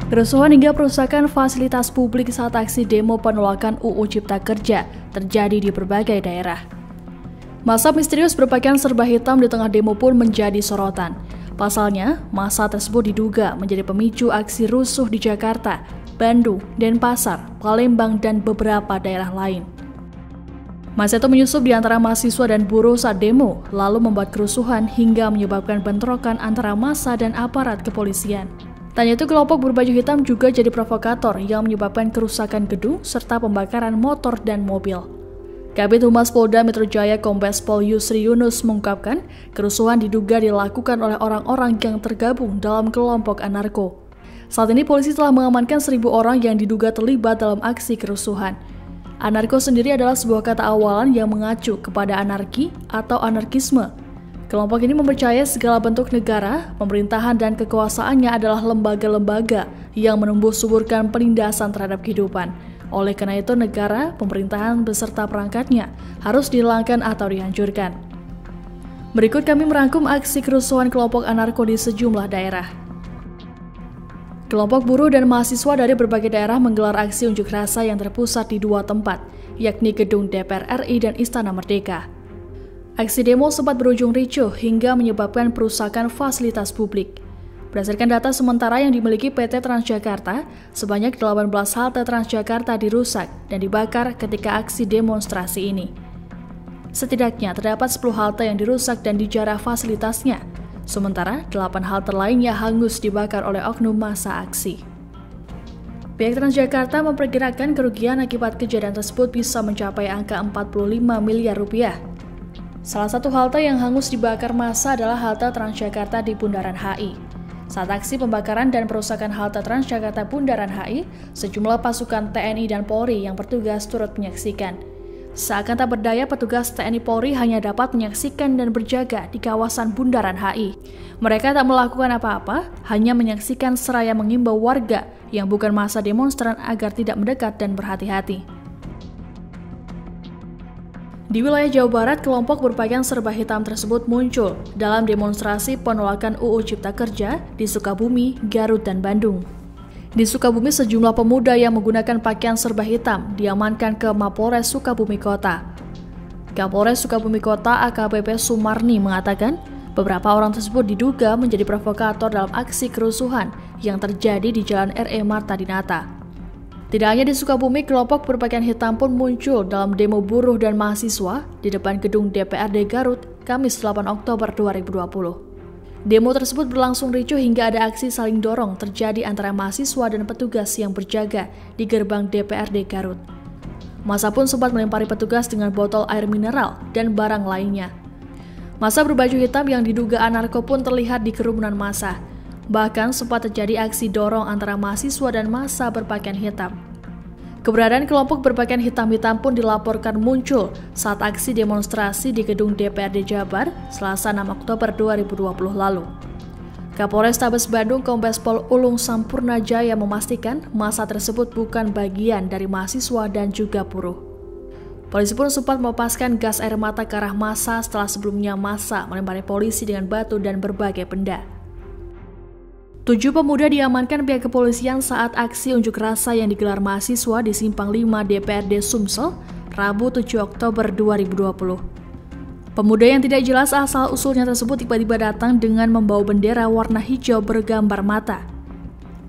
Kerusuhan hingga perusakan fasilitas publik saat aksi demo penolakan UU Cipta Kerja terjadi di berbagai daerah. Massa misterius berpakaian serba hitam di tengah demo pun menjadi sorotan. Pasalnya, massa tersebut diduga menjadi pemicu aksi rusuh di Jakarta, Bandung, Denpasar, Palembang, dan beberapa daerah lain. Massa itu menyusup di antara mahasiswa dan buruh saat demo, lalu membuat kerusuhan hingga menyebabkan bentrokan antara massa dan aparat kepolisian. Tak hanya itu, kelompok berbaju hitam juga jadi provokator yang menyebabkan kerusakan gedung serta pembakaran motor dan mobil. Kabid Humas Polda Metro Jaya Kombes Pol Yusri Yunus mengungkapkan, kerusuhan diduga dilakukan oleh orang-orang yang tergabung dalam kelompok anarko. Saat ini polisi telah mengamankan 1.000 orang yang diduga terlibat dalam aksi kerusuhan. Anarko sendiri adalah sebuah kata awalan yang mengacu kepada anarki atau anarkisme. Kelompok ini mempercayai segala bentuk negara, pemerintahan, dan kekuasaannya adalah lembaga-lembaga yang menumbuh suburkan penindasan terhadap kehidupan. Oleh karena itu, negara, pemerintahan beserta perangkatnya harus dihilangkan atau dihancurkan. Berikut kami merangkum aksi kerusuhan kelompok anarko di sejumlah daerah. Kelompok buruh dan mahasiswa dari berbagai daerah menggelar aksi unjuk rasa yang terpusat di 2 tempat, yakni Gedung DPR RI dan Istana Merdeka. Aksi demo sempat berujung ricuh hingga menyebabkan perusakan fasilitas publik. Berdasarkan data sementara yang dimiliki PT Transjakarta, sebanyak 18 halte Transjakarta dirusak dan dibakar ketika aksi demonstrasi ini. Setidaknya terdapat 10 halte yang dirusak dan dijarah fasilitasnya, sementara 8 halte lainnya hangus dibakar oleh oknum massa aksi. Pihak Transjakarta memperkirakan kerugian akibat kejadian tersebut bisa mencapai angka 45 miliar rupiah. Salah satu halte yang hangus dibakar massa adalah halte Transjakarta di Bundaran HI. Saat aksi pembakaran dan perusakan halte Transjakarta Bundaran HI, sejumlah pasukan TNI dan Polri yang bertugas turut menyaksikan. Seakan tak berdaya, petugas TNI Polri hanya dapat menyaksikan dan berjaga di kawasan Bundaran HI. Mereka tak melakukan apa-apa, hanya menyaksikan seraya mengimbau warga yang bukan massa demonstran agar tidak mendekat dan berhati-hati. Di wilayah Jawa Barat, kelompok berpakaian serba hitam tersebut muncul dalam demonstrasi penolakan UU Cipta Kerja di Sukabumi, Garut, dan Bandung. Di Sukabumi, sejumlah pemuda yang menggunakan pakaian serba hitam diamankan ke Mapolres Sukabumi Kota. Kapolres Sukabumi Kota AKBP Sumarni mengatakan, beberapa orang tersebut diduga menjadi provokator dalam aksi kerusuhan yang terjadi di Jalan R.E. Marta Dinata. Tidak hanya di Sukabumi, kelompok berpakaian hitam pun muncul dalam demo buruh dan mahasiswa di depan gedung DPRD Garut, Kamis 8 Oktober 2020. Demo tersebut berlangsung ricuh hingga ada aksi saling dorong terjadi antara mahasiswa dan petugas yang berjaga di gerbang DPRD Garut. Massa pun sempat melempari petugas dengan botol air mineral dan barang lainnya. Massa berbaju hitam yang diduga anarko pun terlihat di kerumunan massa. Bahkan sempat terjadi aksi dorong antara mahasiswa dan massa berpakaian hitam. Keberadaan kelompok berpakaian hitam-hitam pun dilaporkan muncul saat aksi demonstrasi di gedung DPRD Jabar Selasa 6 Oktober 2020 lalu. Kapolres Tabes Bandung Kombes Pol Ulung Sampurna Jaya memastikan massa tersebut bukan bagian dari mahasiswa dan juga buruh. Polisi pun sempat melepaskan gas air mata ke arah massa setelah sebelumnya massa melempari polisi dengan batu dan berbagai benda. 7 pemuda diamankan pihak kepolisian saat aksi unjuk rasa yang digelar mahasiswa di Simpang 5 DPRD Sumsel, Rabu 7 Oktober 2020. Pemuda yang tidak jelas asal-usulnya tersebut tiba-tiba datang dengan membawa bendera warna hijau bergambar mata.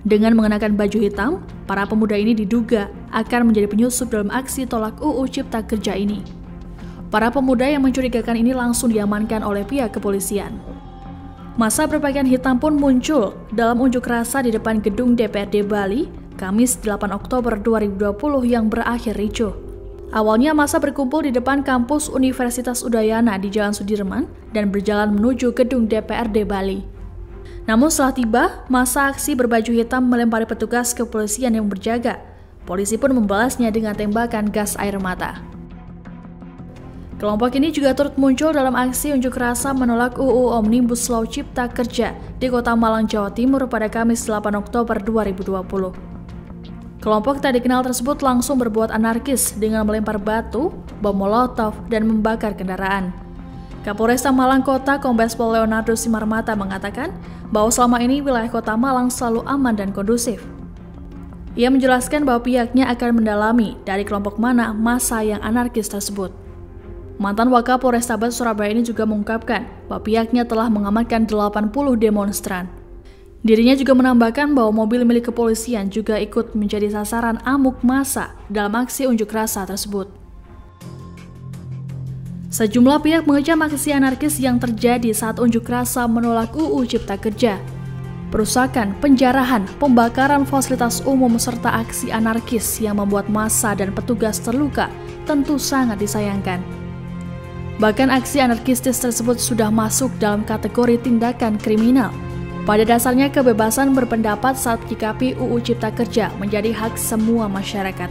Dengan mengenakan baju hitam, para pemuda ini diduga akan menjadi penyusup dalam aksi tolak UU Cipta Kerja ini. Para pemuda yang mencurigakan ini langsung diamankan oleh pihak kepolisian. Massa berpakaian hitam pun muncul dalam unjuk rasa di depan gedung DPRD Bali, Kamis 8 Oktober 2020 yang berakhir ricuh. Awalnya massa berkumpul di depan kampus Universitas Udayana di Jalan Sudirman dan berjalan menuju gedung DPRD Bali. Namun setelah tiba, massa aksi berbaju hitam melempari petugas kepolisian yang berjaga. Polisi pun membalasnya dengan tembakan gas air mata. Kelompok ini juga turut muncul dalam aksi unjuk rasa menolak UU Omnibus Law Cipta Kerja di Kota Malang, Jawa Timur pada Kamis 8 Oktober 2020. Kelompok tak dikenal tersebut langsung berbuat anarkis dengan melempar batu, bom molotov, dan membakar kendaraan. Kapolresta Malang Kota Kombes Pol Leonardo Simarmata mengatakan bahwa selama ini wilayah Kota Malang selalu aman dan kondusif. Ia menjelaskan bahwa pihaknya akan mendalami dari kelompok mana massa yang anarkis tersebut. Mantan Wakapolrestabes Surabaya ini juga mengungkapkan bahwa pihaknya telah mengamankan 80 demonstran. Dirinya juga menambahkan bahwa mobil milik kepolisian juga ikut menjadi sasaran amuk massa dalam aksi unjuk rasa tersebut. Sejumlah pihak mengecam aksi anarkis yang terjadi saat unjuk rasa menolak UU Cipta Kerja. Perusakan, penjarahan, pembakaran fasilitas umum serta aksi anarkis yang membuat massa dan petugas terluka tentu sangat disayangkan. Bahkan aksi anarkistis tersebut sudah masuk dalam kategori tindakan kriminal. Pada dasarnya kebebasan berpendapat saat menyikapi UU Cipta Kerja menjadi hak semua masyarakat.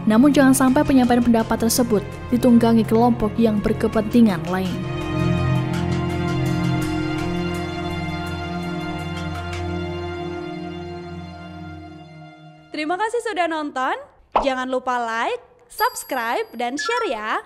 Namun jangan sampai penyampaian pendapat tersebut ditunggangi kelompok yang berkepentingan lain. Terima kasih sudah nonton. Jangan lupa like, subscribe, dan share ya.